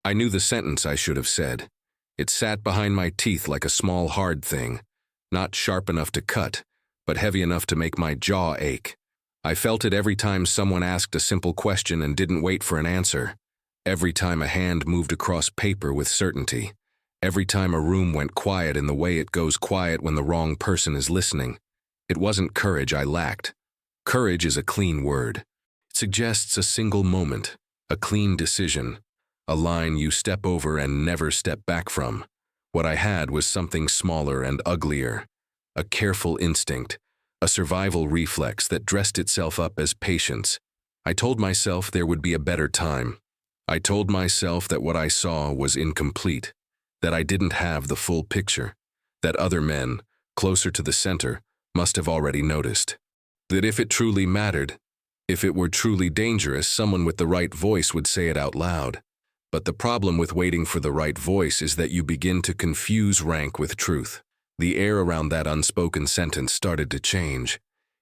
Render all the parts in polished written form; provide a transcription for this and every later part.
I knew the sentence I should have said. It sat behind my teeth like a small hard thing, not sharp enough to cut, but heavy enough to make my jaw ache. I felt it every time someone asked a simple question and didn't wait for an answer. Every time a hand moved across paper with certainty. Every time a room went quiet in the way it goes quiet when the wrong person is listening. It wasn't courage I lacked. Courage is a clean word. It suggests a single moment, a clean decision, a line you step over and never step back from. What I had was something smaller and uglier, a careful instinct, a survival reflex that dressed itself up as patience. I told myself there would be a better time. I told myself that what I saw was incomplete, that I didn't have the full picture, that other men, closer to the center, must have already noticed. That if it truly mattered, if it were truly dangerous, someone with the right voice would say it out loud. But the problem with waiting for the right voice is that you begin to confuse rank with truth. The air around that unspoken sentence started to change.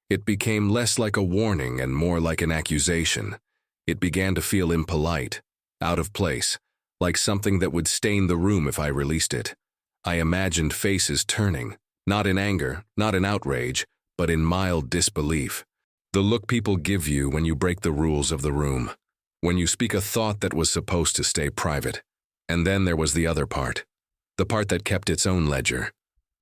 It became less like a warning and more like an accusation. It began to feel impolite, out of place, like something that would stain the room if I released it. I imagined faces turning, not in anger, not in outrage, but in mild disbelief. The look people give you when you break the rules of the room, when you speak a thought that was supposed to stay private. And then there was the other part, the part that kept its own ledger.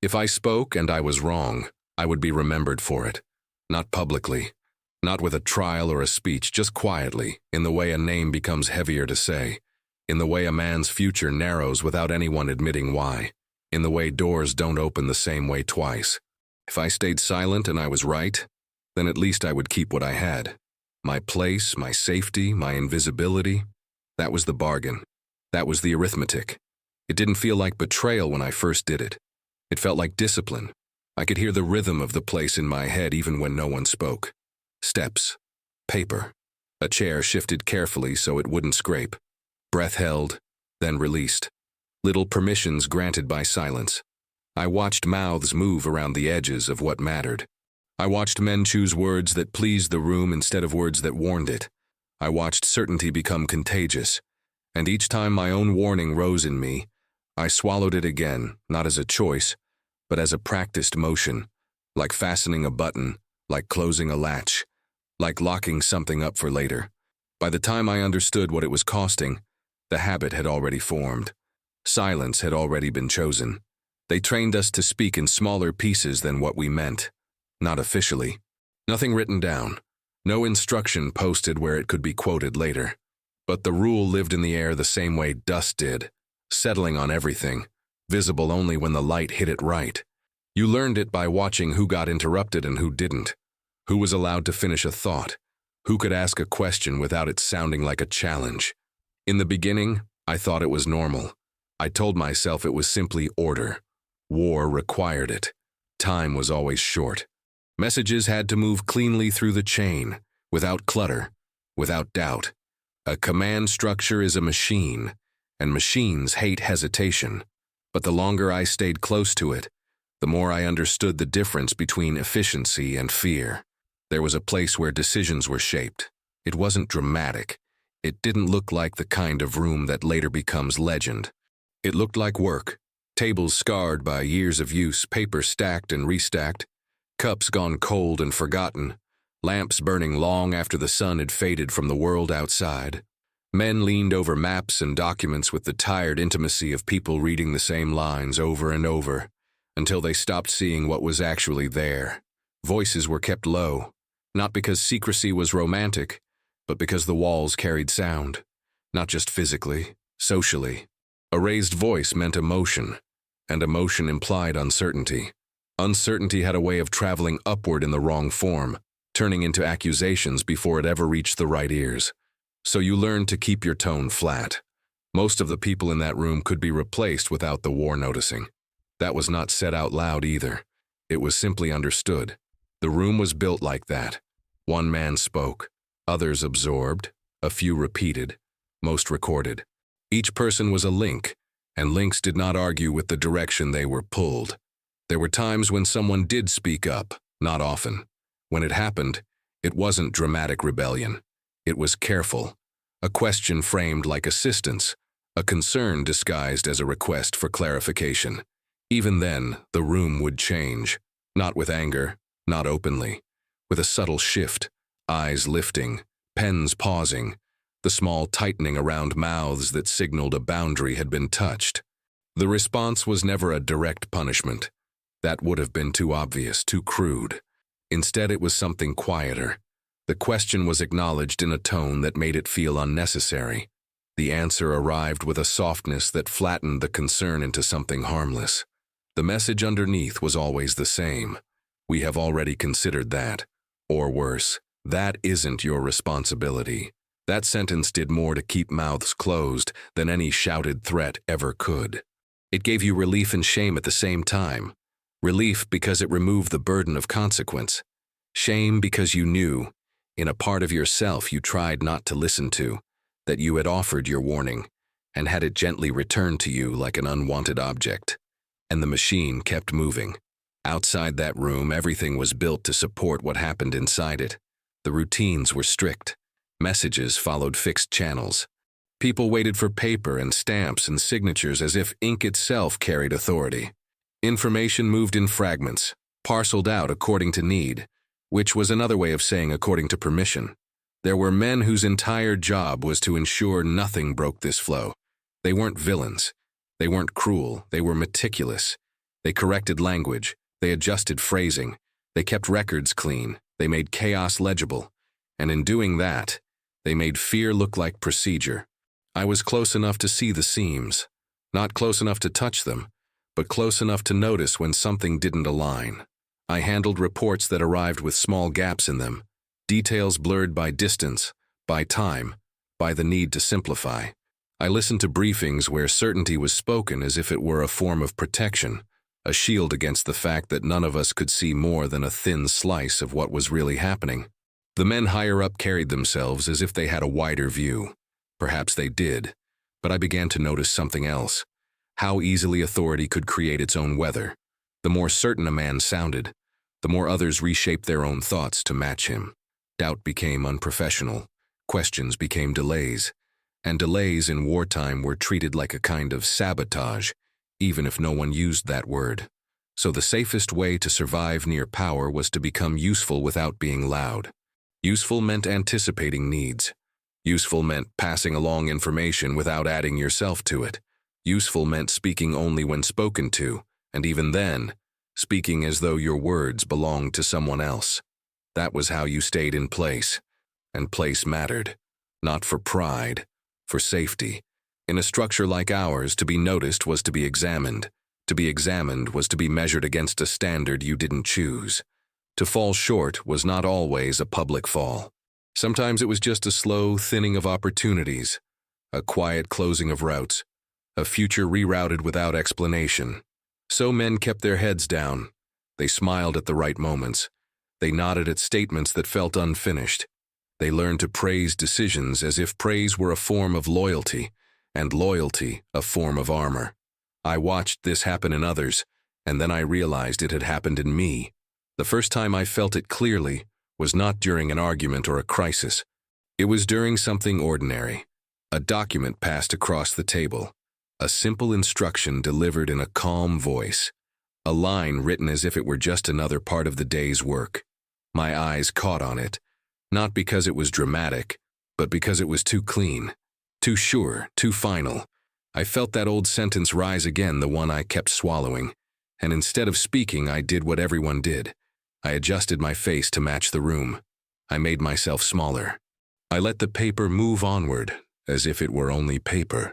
If I spoke and I was wrong, I would be remembered for it. Not publicly, not with a trial or a speech, just quietly, in the way a name becomes heavier to say, in the way a man's future narrows without anyone admitting why, in the way doors don't open the same way twice. If I stayed silent and I was right, then at least I would keep what I had. My place, my safety, my invisibility, that was the bargain. That was the arithmetic. It didn't feel like betrayal when I first did it. It felt like discipline. I could hear the rhythm of the place in my head even when no one spoke. Steps. Paper. A chair shifted carefully so it wouldn't scrape. Breath held, then released. Little permissions granted by silence. I watched mouths move around the edges of what mattered. I watched men choose words that pleased the room instead of words that warned it. I watched certainty become contagious. And each time my own warning rose in me, I swallowed it again, not as a choice, but as a practiced motion, like fastening a button, like closing a latch, like locking something up for later. By the time I understood what it was costing, the habit had already formed. Silence had already been chosen. They trained us to speak in smaller pieces than what we meant. Not officially. Nothing written down. No instruction posted where it could be quoted later. But the rule lived in the air the same way dust did, settling on everything, visible only when the light hit it right. You learned it by watching who got interrupted and who didn't, who was allowed to finish a thought, who could ask a question without it sounding like a challenge. In the beginning, I thought it was normal. I told myself it was simply order. War required it. Time was always short. Messages had to move cleanly through the chain, without clutter, without doubt. A command structure is a machine, and machines hate hesitation. But the longer I stayed close to it, the more I understood the difference between efficiency and fear. There was a place where decisions were shaped. It wasn't dramatic. It didn't look like the kind of room that later becomes legend. It looked like work. Tables scarred by years of use, paper stacked and restacked, cups gone cold and forgotten, lamps burning long after the sun had faded from the world outside. Men leaned over maps and documents with the tired intimacy of people reading the same lines over and over, until they stopped seeing what was actually there. Voices were kept low, not because secrecy was romantic, but because the walls carried sound, not just physically, socially. A raised voice meant emotion, and emotion implied uncertainty. Uncertainty had a way of traveling upward in the wrong form, turning into accusations before it ever reached the right ears. So you learned to keep your tone flat. Most of the people in that room could be replaced without the war noticing. That was not said out loud either. It was simply understood. The room was built like that. One man spoke, others absorbed, a few repeated, most recorded. Each person was a link, and links did not argue with the direction they were pulled. There were times when someone did speak up, not often. When it happened, it wasn't dramatic rebellion. It was careful, a question framed like assistance, A concern disguised as a request for clarification. Even then, the room would change. Not with anger, not openly. With a subtle shift, eyes lifting, pens pausing, the small tightening around mouths that signaled a boundary had been touched. The response was never a direct punishment. That would have been too obvious, too crude. Instead, it was something quieter. The question was acknowledged in a tone that made it feel unnecessary. The answer arrived with a softness that flattened the concern into something harmless. The message underneath was always the same. We have already considered that. Or worse, that isn't your responsibility. That sentence did more to keep mouths closed than any shouted threat ever could. It gave you relief and shame at the same time. Relief because it removed the burden of consequence. Shame because you knew, in a part of yourself you tried not to listen to, that you had offered your warning and had it gently returned to you like an unwanted object. And the machine kept moving. Outside that room, everything was built to support what happened inside it. The routines were strict. Messages followed fixed channels. People waited for paper and stamps and signatures as if ink itself carried authority. Information moved in fragments, parceled out according to need, which was another way of saying according to permission. There were men whose entire job was to ensure nothing broke this flow. They weren't villains. They weren't cruel. They were meticulous. They corrected language. They adjusted phrasing. They kept records clean. They made chaos legible. And in doing that, they made fear look like procedure. I was close enough to see the seams. Not close enough to touch them, but close enough to notice when something didn't align. I handled reports that arrived with small gaps in them, details blurred by distance, by time, by the need to simplify. I listened to briefings where certainty was spoken as if it were a form of protection, a shield against the fact that none of us could see more than a thin slice of what was really happening. The men higher up carried themselves as if they had a wider view. Perhaps they did, but I began to notice something else. How easily authority could create its own weather. The more certain a man sounded, the more others reshaped their own thoughts to match him. Doubt became unprofessional. Questions became delays. And delays in wartime were treated like a kind of sabotage, even if no one used that word. So the safest way to survive near power was to become useful without being loud. Useful meant anticipating needs. Useful meant passing along information without adding yourself to it. Useful meant speaking only when spoken to, and even then, speaking as though your words belonged to someone else. That was how you stayed in place. And place mattered. Not for pride, for safety. In a structure like ours, to be noticed was to be examined. To be examined was to be measured against a standard you didn't choose. To fall short was not always a public fall. Sometimes it was just a slow thinning of opportunities, a quiet closing of routes, a future rerouted without explanation. So men kept their heads down. They smiled at the right moments. They nodded at statements that felt unfinished. They learned to praise decisions as if praise were a form of loyalty, and loyalty a form of armor. I watched this happen in others, and then I realized it had happened in me. The first time I felt it clearly was not during an argument or a crisis. It was during something ordinary. A document passed across the table. A simple instruction delivered in a calm voice. A line written as if it were just another part of the day's work. My eyes caught on it, not because it was dramatic, but because it was too clean, too sure, too final. I felt that old sentence rise again, the one I kept swallowing, and instead of speaking, I did what everyone did. I adjusted my face to match the room. I made myself smaller. I let the paper move onward, as if it were only paper.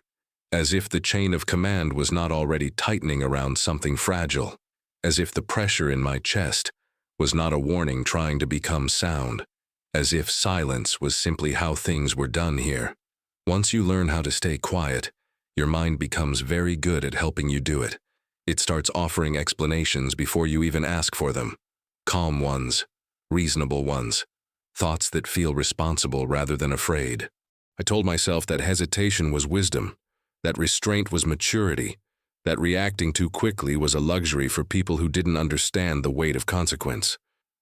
As if the chain of command was not already tightening around something fragile. As if the pressure in my chest was not a warning trying to become sound. As if silence was simply how things were done here. Once you learn how to stay quiet, your mind becomes very good at helping you do it. It starts offering explanations before you even ask for them. Calm ones, reasonable ones, thoughts that feel responsible rather than afraid. I told myself that hesitation was wisdom, that restraint was maturity, that reacting too quickly was a luxury for people who didn't understand the weight of consequence.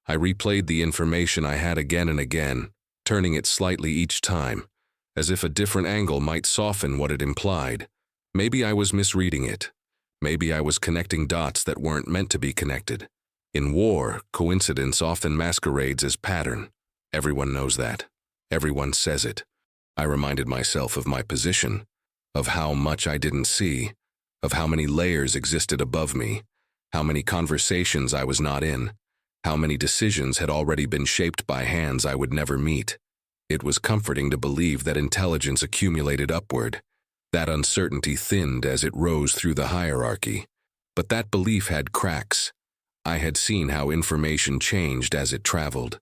I replayed the information I had again and again, turning it slightly each time, as if a different angle might soften what it implied. Maybe I was misreading it. Maybe I was connecting dots that weren't meant to be connected. In war, coincidence often masquerades as pattern. Everyone knows that. Everyone says it. I reminded myself of my position, of how much I didn't see, of how many layers existed above me, how many conversations I was not in, how many decisions had already been shaped by hands I would never meet. It was comforting to believe that intelligence accumulated upward, that uncertainty thinned as it rose through the hierarchy. But that belief had cracks. I had seen how information changed as it traveled,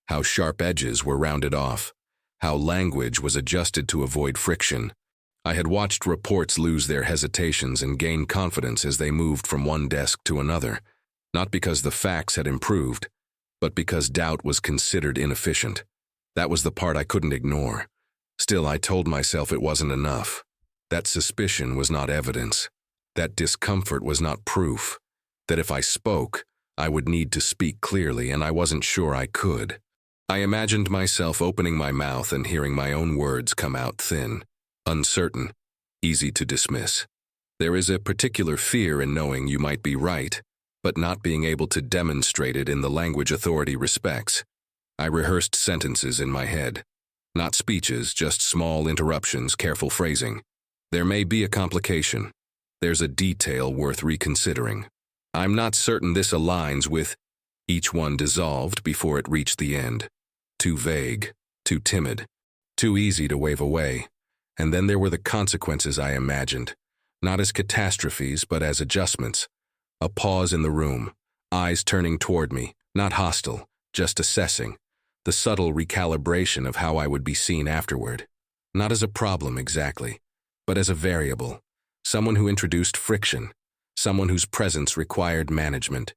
how sharp edges were rounded off, how language was adjusted to avoid friction. I had watched reports lose their hesitations and gain confidence as they moved from one desk to another, not because the facts had improved, but because doubt was considered inefficient. That was the part I couldn't ignore. Still, I told myself it wasn't enough. That suspicion was not evidence. That discomfort was not proof. That if I spoke, I would need to speak clearly, and I wasn't sure I could. I imagined myself opening my mouth and hearing my own words come out thin, uncertain, easy to dismiss. There is a particular fear in knowing you might be right, but not being able to demonstrate it in the language authority respects. I rehearsed sentences in my head. Not speeches, just small interruptions, careful phrasing. There may be a complication. There's a detail worth reconsidering. I'm not certain this aligns with. Each one dissolved before it reached the end. Too vague, too timid, too easy to wave away. And then there were the consequences I imagined, not as catastrophes but as adjustments. A pause in the room, eyes turning toward me, not hostile, just assessing. The subtle recalibration of how I would be seen afterward. Not as a problem exactly, but as a variable. Someone who introduced friction. Someone whose presence required management.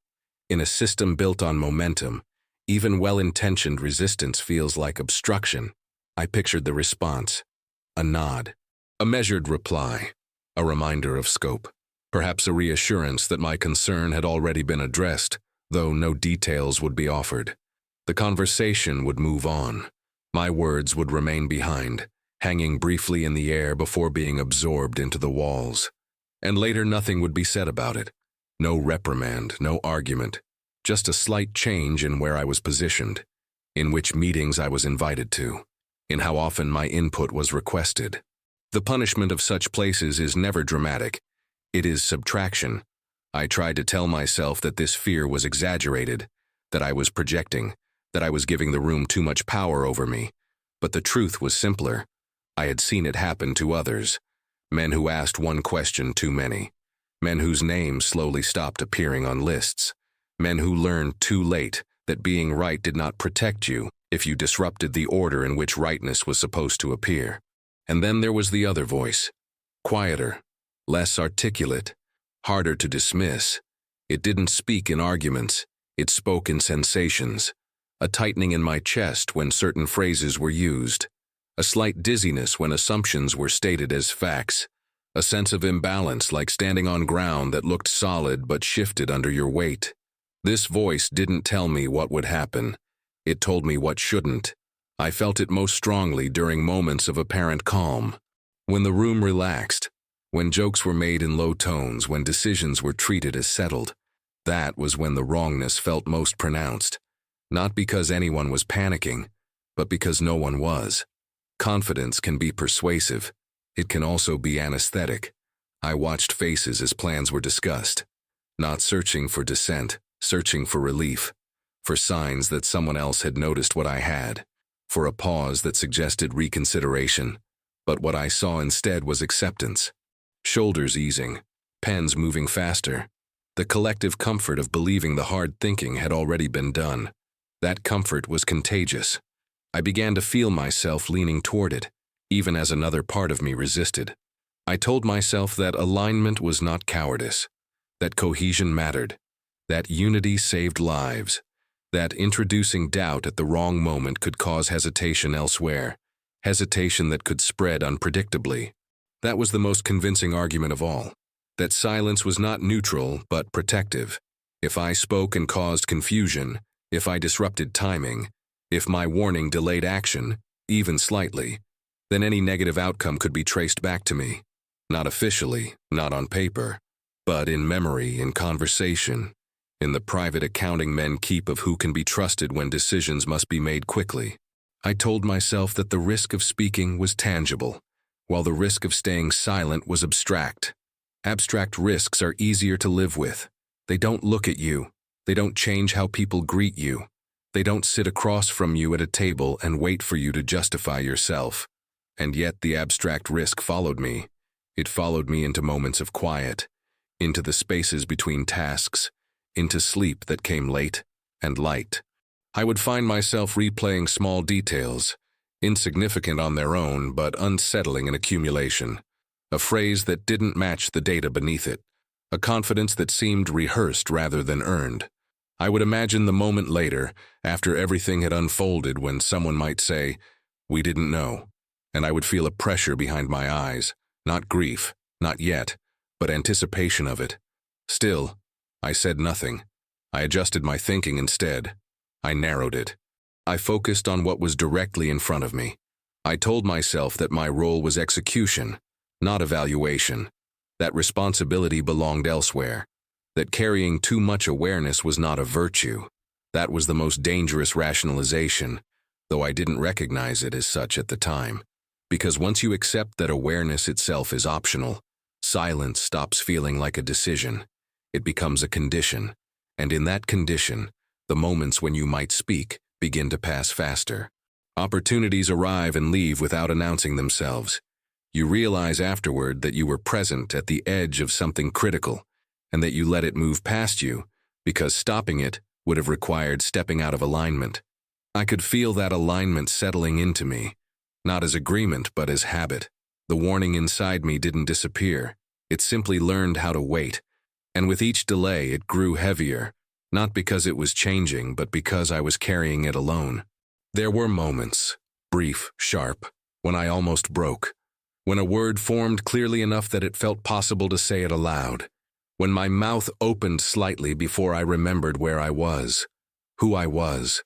In a system built on momentum, even well-intentioned resistance feels like obstruction. I pictured the response. A nod. A measured reply. A reminder of scope. Perhaps a reassurance that my concern had already been addressed, though no details would be offered. The conversation would move on. My words would remain behind, hanging briefly in the air before being absorbed into the walls. And later nothing would be said about it. No reprimand, no argument. Just a slight change in where I was positioned, in which meetings I was invited to, in how often my input was requested. The punishment of such places is never dramatic. It is subtraction. I tried to tell myself that this fear was exaggerated, that I was projecting, that I was giving the room too much power over me. But the truth was simpler. I had seen it happen to others. Men who asked one question too many. Men whose names slowly stopped appearing on lists. Men who learned too late that being right did not protect you if you disrupted the order in which rightness was supposed to appear. And then there was the other voice. Quieter, less articulate, harder to dismiss. It didn't speak in arguments. It spoke in sensations. A tightening in my chest when certain phrases were used. A slight dizziness when assumptions were stated as facts. A sense of imbalance like standing on ground that looked solid but shifted under your weight. This voice didn't tell me what would happen. It told me what shouldn't. I felt it most strongly during moments of apparent calm. When the room relaxed, when jokes were made in low tones, when decisions were treated as settled. That was when the wrongness felt most pronounced. Not because anyone was panicking, but because no one was. Confidence can be persuasive. It can also be anesthetic. I watched faces as plans were discussed. Not searching for dissent, searching for relief. For signs that someone else had noticed what I had. For a pause that suggested reconsideration. But what I saw instead was acceptance. Shoulders easing. Pens moving faster. The collective comfort of believing the hard thinking had already been done. That comfort was contagious. I began to feel myself leaning toward it, even as another part of me resisted. I told myself that alignment was not cowardice, that cohesion mattered, that unity saved lives, that introducing doubt at the wrong moment could cause hesitation elsewhere, hesitation that could spread unpredictably. That was the most convincing argument of all, that silence was not neutral but protective. If I spoke and caused confusion, if I disrupted timing, if my warning delayed action, even slightly, then any negative outcome could be traced back to me. Not officially, not on paper, but in memory, in conversation, in the private accounting men keep of who can be trusted when decisions must be made quickly. I told myself that the risk of speaking was tangible, while the risk of staying silent was abstract. Abstract risks are easier to live with. They don't look at you. They don't change how people greet you. They don't sit across from you at a table and wait for you to justify yourself. And yet the abstract risk followed me. It followed me into moments of quiet, into the spaces between tasks, into sleep that came late and light. I would find myself replaying small details, insignificant on their own but unsettling in accumulation. A phrase that didn't match the data beneath it. A confidence that seemed rehearsed rather than earned. I would imagine the moment later, after everything had unfolded, when someone might say, "We didn't know," and I would feel a pressure behind my eyes, not grief, not yet, but anticipation of it. Still, I said nothing. I adjusted my thinking instead. I narrowed it. I focused on what was directly in front of me. I told myself that my role was execution, not evaluation, that responsibility belonged elsewhere, that carrying too much awareness was not a virtue. That was the most dangerous rationalization, though I didn't recognize it as such at the time. Because once you accept that awareness itself is optional, silence stops feeling like a decision. It becomes a condition, and in that condition, the moments when you might speak begin to pass faster. Opportunities arrive and leave without announcing themselves. You realize afterward that you were present at the edge of something critical, and that you let it move past you, because stopping it would have required stepping out of alignment. I could feel that alignment settling into me, not as agreement but as habit. The warning inside me didn't disappear. It simply learned how to wait, and with each delay it grew heavier, not because it was changing, but because I was carrying it alone. There were moments, brief, sharp, when I almost broke, when a word formed clearly enough that it felt possible to say it aloud, when my mouth opened slightly before I remembered where I was, who I was,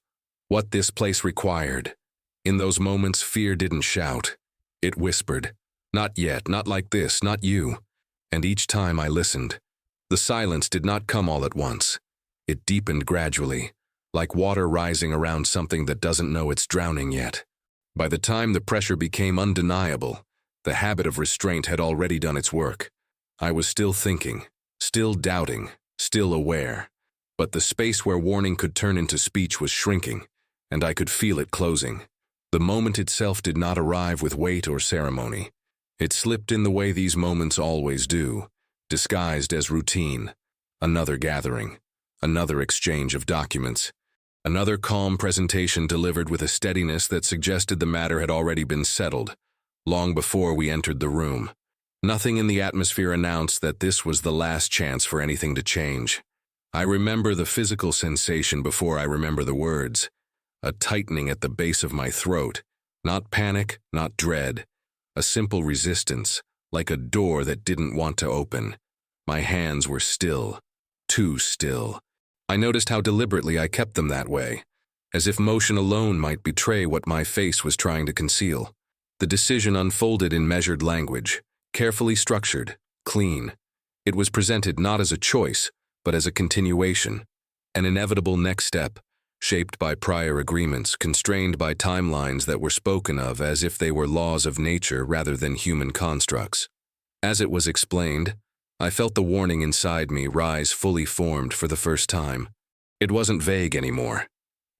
what this place required. In those moments, fear didn't shout. It whispered, "Not yet, not like this, not you." And each time I listened, the silence did not come all at once. It deepened gradually, like water rising around something that doesn't know it's drowning yet. By the time the pressure became undeniable, the habit of restraint had already done its work. I was still thinking, still doubting, still aware. But the space where warning could turn into speech was shrinking, and I could feel it closing. The moment itself did not arrive with weight or ceremony. It slipped in the way these moments always do, disguised as routine. Another gathering, another exchange of documents, another calm presentation delivered with a steadiness that suggested the matter had already been settled, long before we entered the room. Nothing in the atmosphere announced that this was the last chance for anything to change. I remember the physical sensation before I remember the words. A tightening at the base of my throat, not panic, not dread. A simple resistance, like a door that didn't want to open. My hands were still, too still. I noticed how deliberately I kept them that way, as if motion alone might betray what my face was trying to conceal. The decision unfolded in measured language, carefully structured, clean. It was presented not as a choice, but as a continuation, an inevitable next step, shaped by prior agreements, constrained by timelines that were spoken of as if they were laws of nature rather than human constructs. As it was explained, I felt the warning inside me rise fully formed for the first time. It wasn't vague anymore.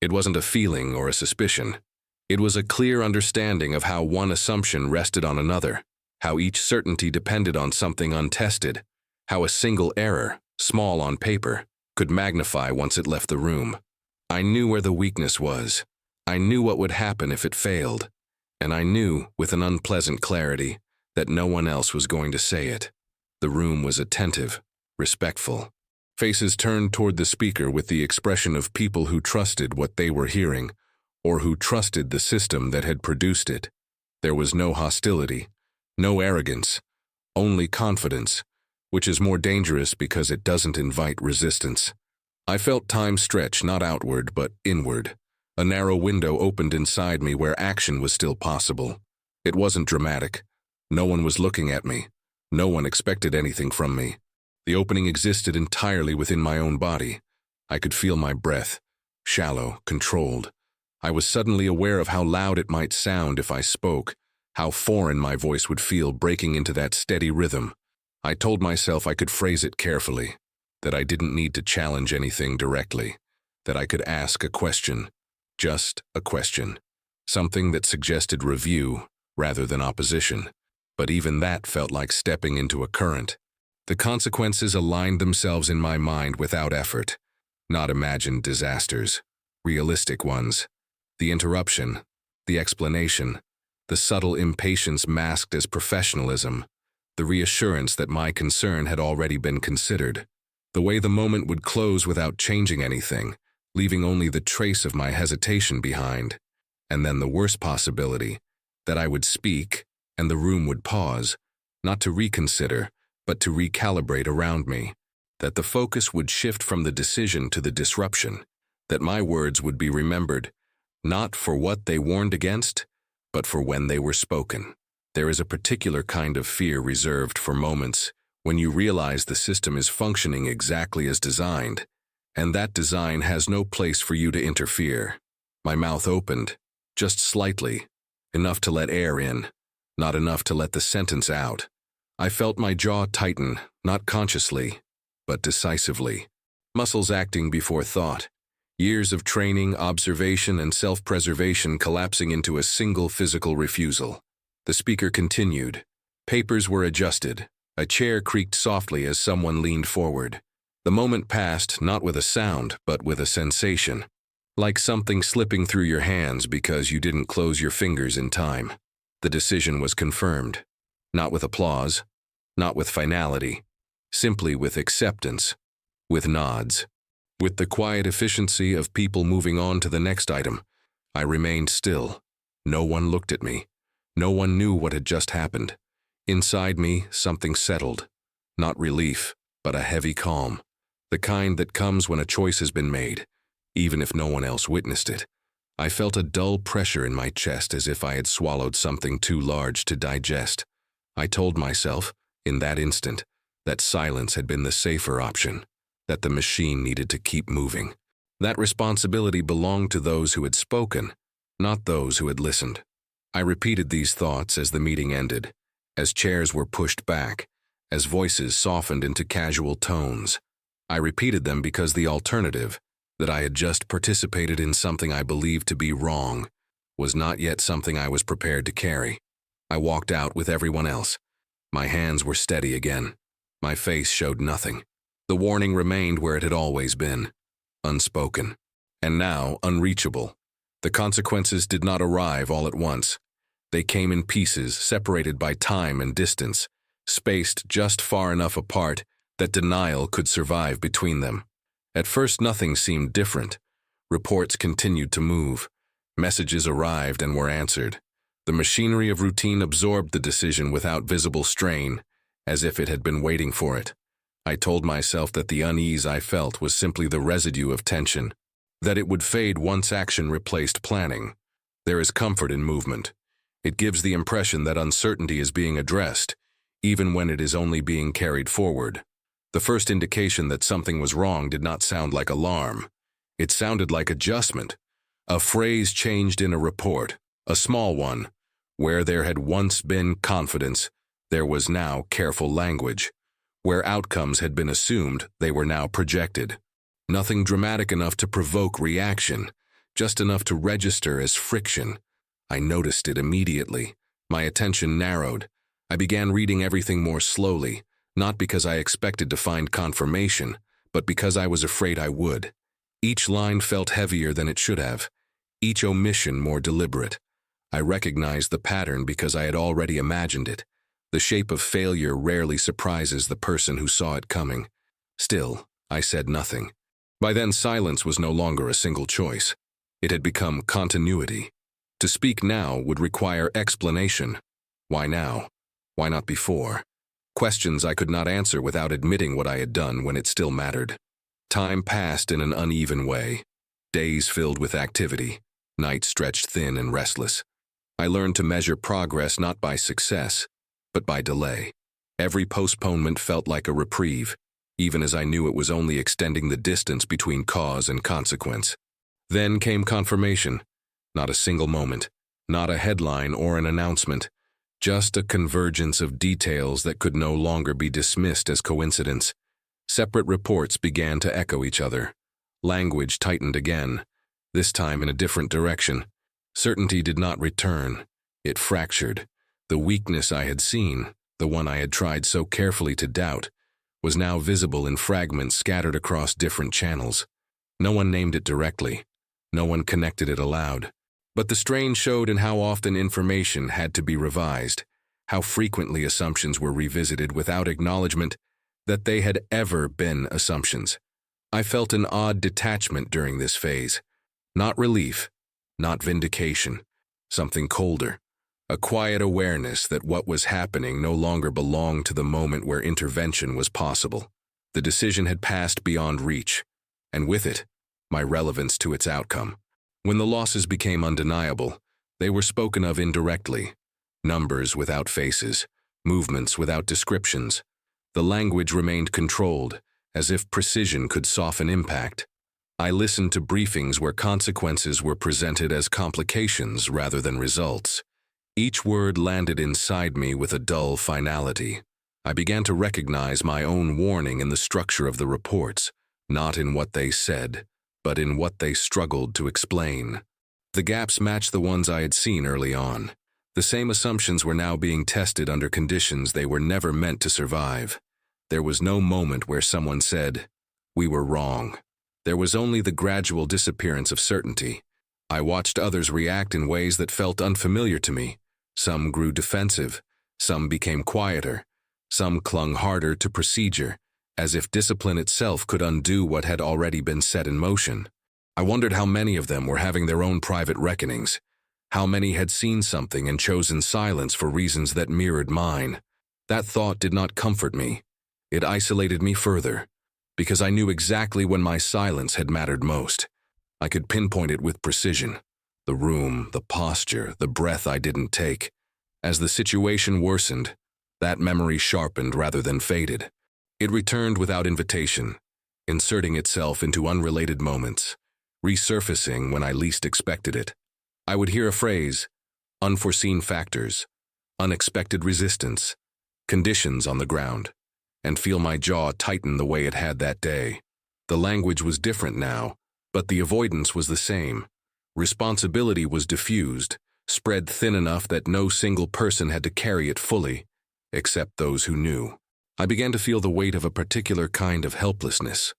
It wasn't a feeling or a suspicion. It was a clear understanding of how one assumption rested on another, how each certainty depended on something untested, how a single error, small on paper, could magnify once it left the room. I knew where the weakness was. I knew what would happen if it failed. And I knew, with an unpleasant clarity, that no one else was going to say it. The room was attentive, respectful. Faces turned toward the speaker with the expression of people who trusted what they were hearing, or who trusted the system that had produced it. There was no hostility, no arrogance, only confidence, which is more dangerous because it doesn't invite resistance. I felt time stretch not outward but inward. A narrow window opened inside me where action was still possible. It wasn't dramatic. No one was looking at me. No one expected anything from me. The opening existed entirely within my own body. I could feel my breath, shallow, controlled. I was suddenly aware of how loud it might sound if I spoke, how foreign my voice would feel breaking into that steady rhythm. I told myself I could phrase it carefully, that I didn't need to challenge anything directly, that I could ask a question, just a question, something that suggested review rather than opposition. But even that felt like stepping into a current. The consequences aligned themselves in my mind without effort, not imagined disasters, realistic ones. The interruption, the explanation, the subtle impatience masked as professionalism, the reassurance that my concern had already been considered, the way the moment would close without changing anything, leaving only the trace of my hesitation behind, and then the worst possibility, that I would speak and the room would pause, not to reconsider, but to recalibrate around me, that the focus would shift from the decision to the disruption, that my words would be remembered, not for what they warned against, but for when they were spoken. There is a particular kind of fear reserved for moments when you realize the system is functioning exactly as designed, and that design has no place for you to interfere. My mouth opened, just slightly, enough to let air in, not enough to let the sentence out. I felt my jaw tighten, not consciously, but decisively. Muscles acting before thought. Years of training, observation, and self-preservation collapsing into a single physical refusal. The speaker continued. Papers were adjusted. A chair creaked softly as someone leaned forward. The moment passed not with a sound, but with a sensation. Like something slipping through your hands because you didn't close your fingers in time. The decision was confirmed. Not with applause, not with finality, simply with acceptance, with nods. With the quiet efficiency of people moving on to the next item, I remained still. No one looked at me. No one knew what had just happened. Inside me, something settled. Not relief, but a heavy calm. The kind that comes when a choice has been made, even if no one else witnessed it. I felt a dull pressure in my chest as if I had swallowed something too large to digest. I told myself, in that instant, that silence had been the safer option, that the machine needed to keep moving. That responsibility belonged to those who had spoken, not those who had listened. I repeated these thoughts as the meeting ended, as chairs were pushed back, as voices softened into casual tones. I repeated them because the alternative, that I had just participated in something I believed to be wrong, was not yet something I was prepared to carry. I walked out with everyone else. My hands were steady again. My face showed nothing. The warning remained where it had always been, unspoken, and now unreachable. The consequences did not arrive all at once. They came in pieces, separated by time and distance, spaced just far enough apart that denial could survive between them. At first, nothing seemed different. Reports continued to move. Messages arrived and were answered. The machinery of routine absorbed the decision without visible strain, as if it had been waiting for it. I told myself that the unease I felt was simply the residue of tension, that it would fade once action replaced planning. There is comfort in movement. It gives the impression that uncertainty is being addressed, even when it is only being carried forward. The first indication that something was wrong did not sound like alarm. It sounded like adjustment. A phrase changed in a report, a small one. Where there had once been confidence, there was now careful language. Where outcomes had been assumed, they were now projected. Nothing dramatic enough to provoke reaction, just enough to register as friction. I noticed it immediately. My attention narrowed. I began reading everything more slowly, not because I expected to find confirmation, but because I was afraid I would. Each line felt heavier than it should have, each omission more deliberate. I recognized the pattern because I had already imagined it. The shape of failure rarely surprises the person who saw it coming. Still, I said nothing. By then, silence was no longer a single choice. It had become continuity. To speak now would require explanation. Why now? Why not before? Questions I could not answer without admitting what I had done when it still mattered. Time passed in an uneven way. Days filled with activity. Nights stretched thin and restless. I learned to measure progress not by success, but by delay. Every postponement felt like a reprieve, even as I knew it was only extending the distance between cause and consequence. Then came confirmation. Not a single moment, not a headline or an announcement, just a convergence of details that could no longer be dismissed as coincidence. Separate reports began to echo each other. Language tightened again, this time in a different direction. Certainty did not return. It fractured. The weakness I had seen, the one I had tried so carefully to doubt, was now visible in fragments scattered across different channels. No one named it directly. No one connected it aloud. But the strain showed in how often information had to be revised, how frequently assumptions were revisited without acknowledgement that they had ever been assumptions. I felt an odd detachment during this phase. Not relief, not vindication, something colder. A quiet awareness that what was happening no longer belonged to the moment where intervention was possible. The decision had passed beyond reach, and with it, my relevance to its outcome. When the losses became undeniable, they were spoken of indirectly. Numbers without faces, movements without descriptions. The language remained controlled, as if precision could soften impact. I listened to briefings where consequences were presented as complications rather than results. Each word landed inside me with a dull finality. I began to recognize my own warning in the structure of the reports, not in what they said, but in what they struggled to explain. The gaps matched the ones I had seen early on. The same assumptions were now being tested under conditions they were never meant to survive. There was no moment where someone said, "We were wrong." There was only the gradual disappearance of certainty. I watched others react in ways that felt unfamiliar to me. Some grew defensive, some became quieter, some clung harder to procedure, as if discipline itself could undo what had already been set in motion. I wondered how many of them were having their own private reckonings, how many had seen something and chosen silence for reasons that mirrored mine. That thought did not comfort me. It isolated me further, because I knew exactly when my silence had mattered most. I could pinpoint it with precision. The room, the posture, the breath I didn't take. As the situation worsened, that memory sharpened rather than faded. It returned without invitation, inserting itself into unrelated moments, resurfacing when I least expected it. I would hear a phrase, unforeseen factors, unexpected resistance, conditions on the ground, and feel my jaw tighten the way it had that day. The language was different now, but the avoidance was the same. Responsibility was diffused, spread thin enough that no single person had to carry it fully, except those who knew. I began to feel the weight of a particular kind of helplessness,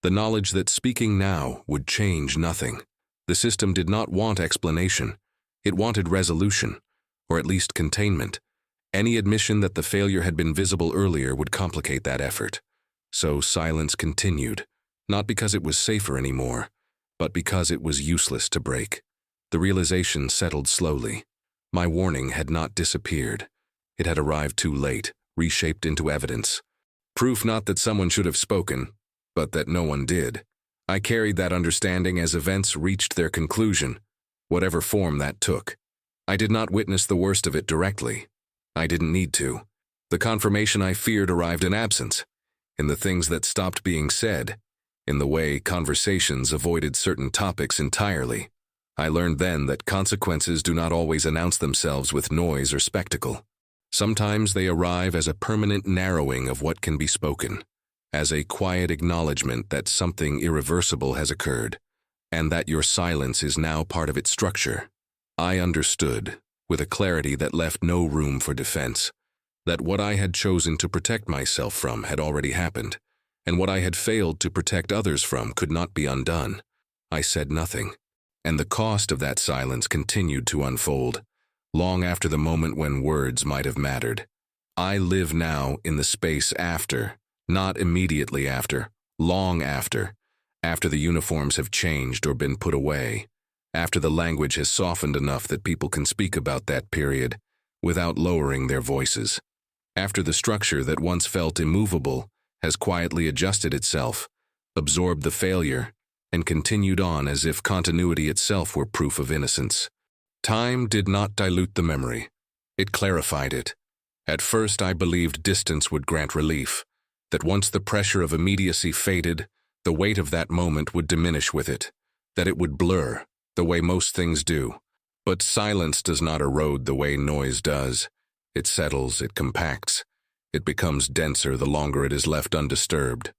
the knowledge that speaking now would change nothing. The system did not want explanation. It wanted resolution, or at least containment. Any admission that the failure had been visible earlier would complicate that effort. So silence continued, not because it was safer anymore, but because it was useless to break. The realization settled slowly. My warning had not disappeared. It had arrived too late, reshaped into evidence. Proof not that someone should have spoken, but that no one did. I carried that understanding as events reached their conclusion, whatever form that took. I did not witness the worst of it directly. I didn't need to. The confirmation I feared arrived in absence, in the things that stopped being said, in the way conversations avoided certain topics entirely. I learned then that consequences do not always announce themselves with noise or spectacle. Sometimes they arrive as a permanent narrowing of what can be spoken, as a quiet acknowledgement that something irreversible has occurred, and that your silence is now part of its structure. I understood, with a clarity that left no room for defense, that what I had chosen to protect myself from had already happened, and what I had failed to protect others from could not be undone. I said nothing, and the cost of that silence continued to unfold, long after the moment when words might have mattered. I live now in the space after, not immediately after, long after the uniforms have changed or been put away, after the language has softened enough that people can speak about that period without lowering their voices, after the structure that once felt immovable has quietly adjusted itself, absorbed the failure, and continued on as if continuity itself were proof of innocence. Time did not dilute the memory. It clarified it, At first, I believed distance would grant relief, that once the pressure of immediacy faded, the weight of that moment would diminish with it, that it would blur, the way most things do. But silence does not erode the way noise does. It settles, it compacts. It becomes denser the longer it is left undisturbed.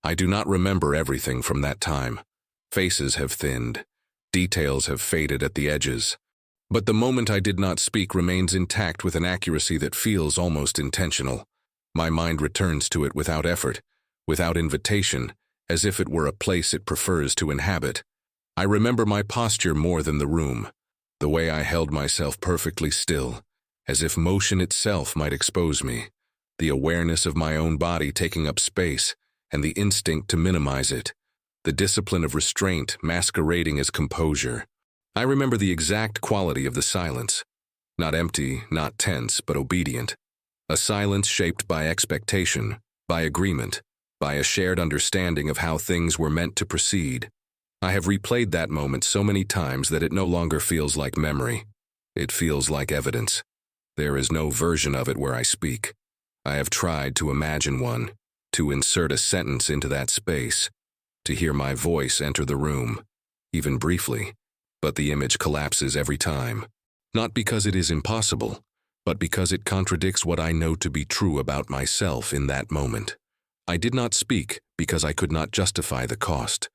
I do not remember everything from that time. Faces have thinned. Details have faded at the edges. But the moment I did not speak remains intact with an accuracy that feels almost intentional. My mind returns to it without effort, without invitation, as if it were a place it prefers to inhabit. I remember my posture more than the room, the way I held myself perfectly still, as if motion itself might expose me, the awareness of my own body taking up space, and the instinct to minimize it, the discipline of restraint masquerading as composure. I remember the exact quality of the silence, not empty, not tense, but obedient. A silence shaped by expectation, by agreement, by a shared understanding of how things were meant to proceed. I have replayed that moment so many times that it no longer feels like memory. It feels like evidence. There is no version of it where I speak. I have tried to imagine one, to insert a sentence into that space, to hear my voice enter the room, even briefly, but the image collapses every time. Not because it is impossible, but because it contradicts what I know to be true about myself in that moment. I did not speak because I could not justify the cost,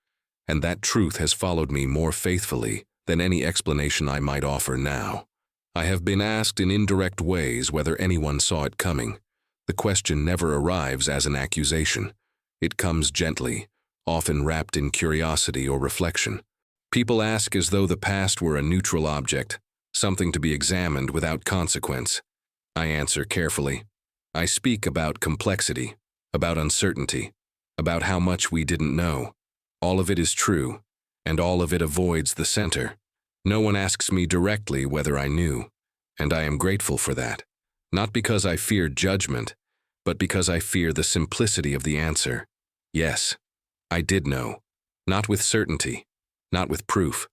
and that truth has followed me more faithfully than any explanation I might offer now. I have been asked in indirect ways whether anyone saw it coming. The question never arrives as an accusation. It comes gently, often wrapped in curiosity or reflection. People ask as though the past were a neutral object, something to be examined without consequence. I answer carefully. I speak about complexity, about uncertainty, about how much we didn't know. All of it is true, and all of it avoids the center. No one asks me directly whether I knew, and I am grateful for that. Not because I fear judgment, but because I fear the simplicity of the answer. Yes, I did know. Not with certainty, not with proof,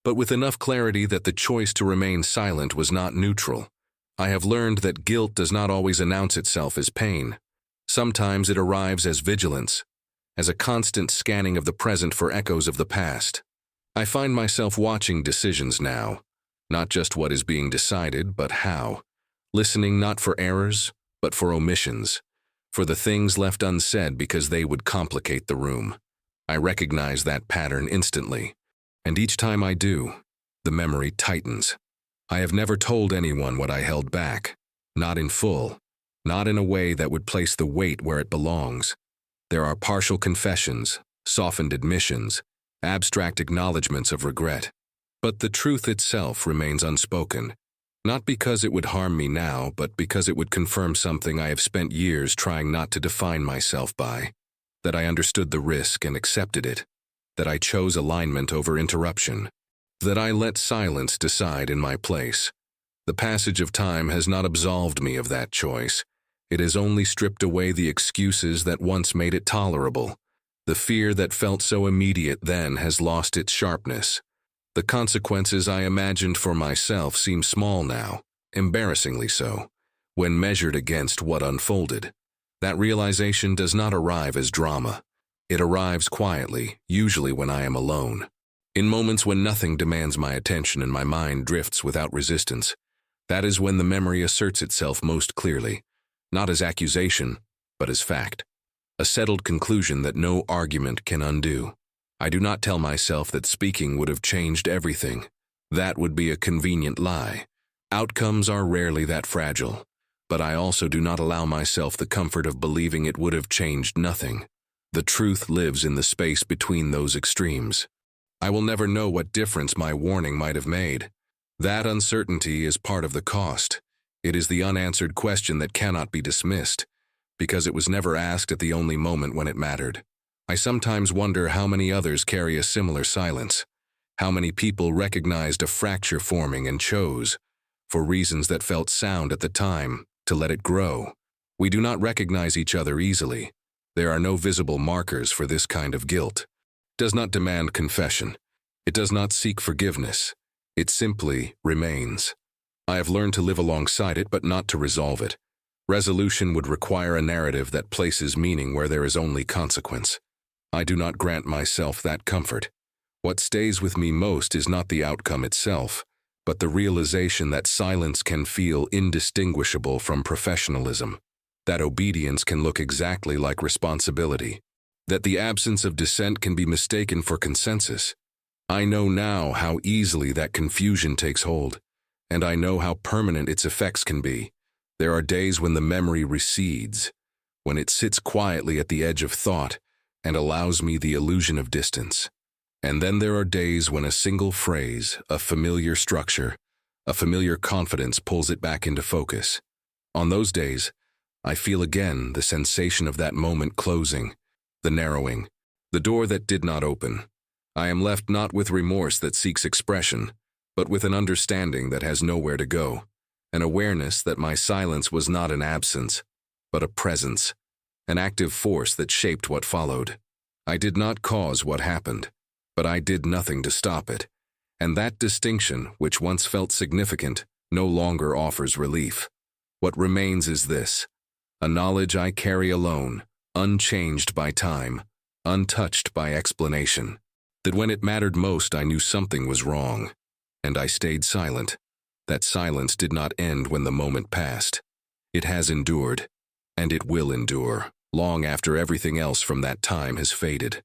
but with enough clarity that the choice to remain silent was not neutral. I have learned that guilt does not always announce itself as pain. Sometimes it arrives as vigilance, as a constant scanning of the present for echoes of the past. I find myself watching decisions now, not just what is being decided, but how. Listening not for errors, but for omissions, for the things left unsaid because they would complicate the room. I recognize that pattern instantly, and each time I do, the memory tightens. I have never told anyone what I held back, not in full, not in a way that would place the weight where it belongs. There are partial confessions, softened admissions, abstract acknowledgments of regret. But the truth itself remains unspoken, not because it would harm me now, but because it would confirm something I have spent years trying not to define myself by, that I understood the risk and accepted it, that I chose alignment over interruption, that I let silence decide in my place. The passage of time has not absolved me of that choice. It has only stripped away the excuses that once made it tolerable. The fear that felt so immediate then has lost its sharpness. The consequences I imagined for myself seem small now, embarrassingly so, when measured against what unfolded. That realization does not arrive as drama. It arrives quietly, usually when I am alone. In moments when nothing demands my attention and my mind drifts without resistance, that is when the memory asserts itself most clearly, not as accusation, but as fact. A settled conclusion that no argument can undo. I do not tell myself that speaking would have changed everything. That would be a convenient lie. Outcomes are rarely that fragile, but I also do not allow myself the comfort of believing it would have changed nothing. The truth lives in the space between those extremes. I will never know what difference my warning might have made. That uncertainty is part of the cost. It is the unanswered question that cannot be dismissed, because it was never asked at the only moment when it mattered. I sometimes wonder how many others carry a similar silence, how many people recognized a fracture forming and chose, for reasons that felt sound at the time, to let it grow. We do not recognize each other easily. There are no visible markers for this kind of guilt. It does not demand confession. It does not seek forgiveness. It simply remains. I have learned to live alongside it, but not to resolve it. Resolution would require a narrative that places meaning where there is only consequence. I do not grant myself that comfort. What stays with me most is not the outcome itself, but the realization that silence can feel indistinguishable from professionalism, that obedience can look exactly like responsibility, that the absence of dissent can be mistaken for consensus. I know now how easily that confusion takes hold, and I know how permanent its effects can be. There are days when the memory recedes, when it sits quietly at the edge of thought and allows me the illusion of distance. And then there are days when a single phrase, a familiar structure, a familiar confidence pulls it back into focus. On those days, I feel again the sensation of that moment closing, the narrowing, the door that did not open. I am left not with remorse that seeks expression, but with an understanding that has nowhere to go, an awareness that my silence was not an absence, but a presence, an active force that shaped what followed. I did not cause what happened, but I did nothing to stop it, and that distinction, which once felt significant, no longer offers relief. What remains is this: a knowledge I carry alone, unchanged by time, untouched by explanation, that when it mattered most I knew something was wrong, and I stayed silent. That silence did not end when the moment passed. It has endured, and it will endure, long after everything else from that time has faded.